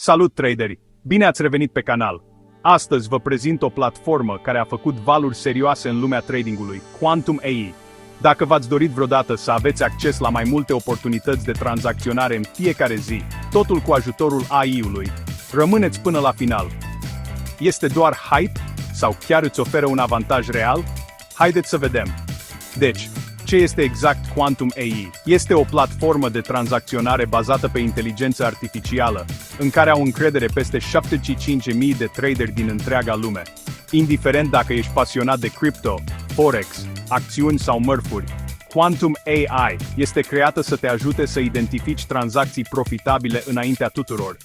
Salut traderi! Bine ați revenit pe canal! Astăzi vă prezint o platformă care a făcut valuri serioase în lumea tradingului, Quantum AI. Dacă v-ați dorit vreodată să aveți acces la mai multe oportunități de tranzacționare în fiecare zi, totul cu ajutorul AI-ului, rămâneți până la final. Este doar hype? Sau chiar îți oferă un avantaj real? Haideți să vedem! Deci, ce este exact Quantum AI? Este o platformă de tranzacționare bazată pe inteligență artificială, în care au încredere peste 75.000 de traderi din întreaga lume. Indiferent dacă ești pasionat de crypto, forex, acțiuni sau mărfuri, Quantum AI este creată să te ajute să identifici tranzacții profitabile înaintea tuturor,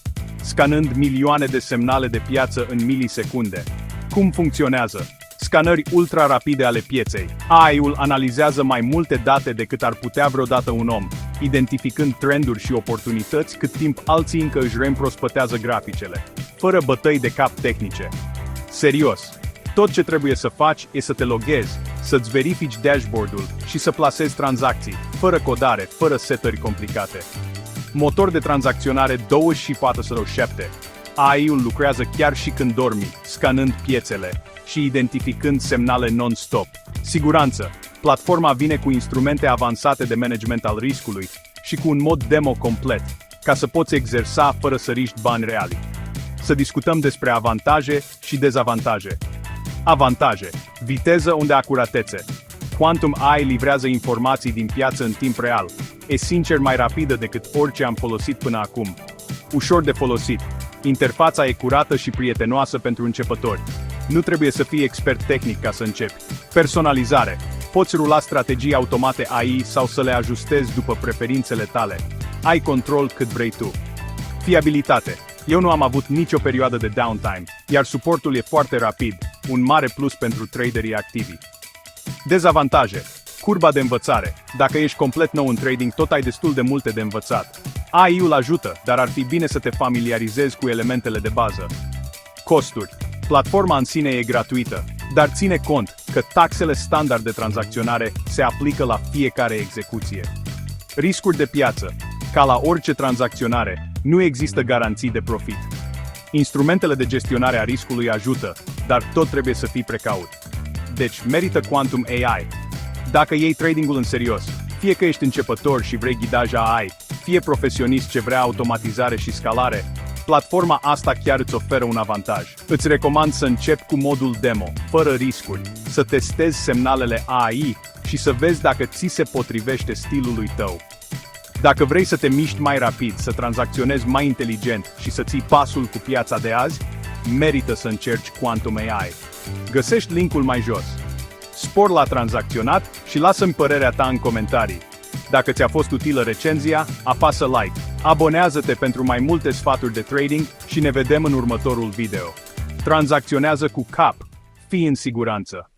scanând milioane de semnale de piață în milisecunde. Cum funcționează? Scanări ultra-rapide ale pieței. AI-ul analizează mai multe date decât ar putea vreodată un om, identificând trenduri și oportunități cât timp alții încă își reîmprospătează graficele, fără bătăi de cap tehnice. Serios, tot ce trebuie să faci e să te loghezi, să-ți verifici dashboard-ul și să plasezi tranzacții, fără codare, fără setări complicate. Motor de tranzacționare 24/7. AI-ul lucrează chiar și când dormi, scanând piețele și identificând semnale non-stop. Siguranță. Platforma vine cu instrumente avansate de management al riscului și cu un mod demo complet, ca să poți exersa fără să riști bani reali. Să discutăm despre avantaje și dezavantaje. Avantaje. Viteză unde acuratețe. Quantum AI livrează informații din piață în timp real. E sincer mai rapidă decât orice am folosit până acum. Ușor de folosit. Interfața e curată și prietenoasă pentru începători. Nu trebuie să fii expert tehnic ca să începi. Personalizare. Poți rula strategii automate AI sau să le ajustezi după preferințele tale. Ai control cât vrei tu. Fiabilitate. Eu nu am avut nicio perioadă de downtime, iar suportul e foarte rapid, un mare plus pentru traderii activi. Dezavantaje. Curba de învățare. Dacă ești complet nou în trading, tot ai destul de multe de învățat. AI-ul ajută, dar ar fi bine să te familiarizezi cu elementele de bază. Costuri. Platforma în sine e gratuită, dar ține cont că taxele standard de tranzacționare se aplică la fiecare execuție. Riscuri de piață. Ca la orice tranzacționare, nu există garanții de profit. Instrumentele de gestionare a riscului ajută, dar tot trebuie să fii precaut. Deci, merită Quantum AI. Dacă iei tradingul în serios, fie că ești începător și vrei ghidaj AI, fie profesionist ce vrea automatizare și scalare, platforma asta chiar îți oferă un avantaj. Îți recomand să începi cu modul demo, fără riscuri, să testezi semnalele AI și să vezi dacă ți se potrivește stilului tău. Dacă vrei să te miști mai rapid, să tranzacționezi mai inteligent și să ții pasul cu piața de azi, merită să încerci Quantum AI. Găsești linkul mai jos. Spor la tranzacționat și lasă-mi părerea ta în comentarii. Dacă ți-a fost utilă recenzia, apasă like, abonează-te pentru mai multe sfaturi de trading și ne vedem în următorul video. Tranzacționează cu cap, fii în siguranță!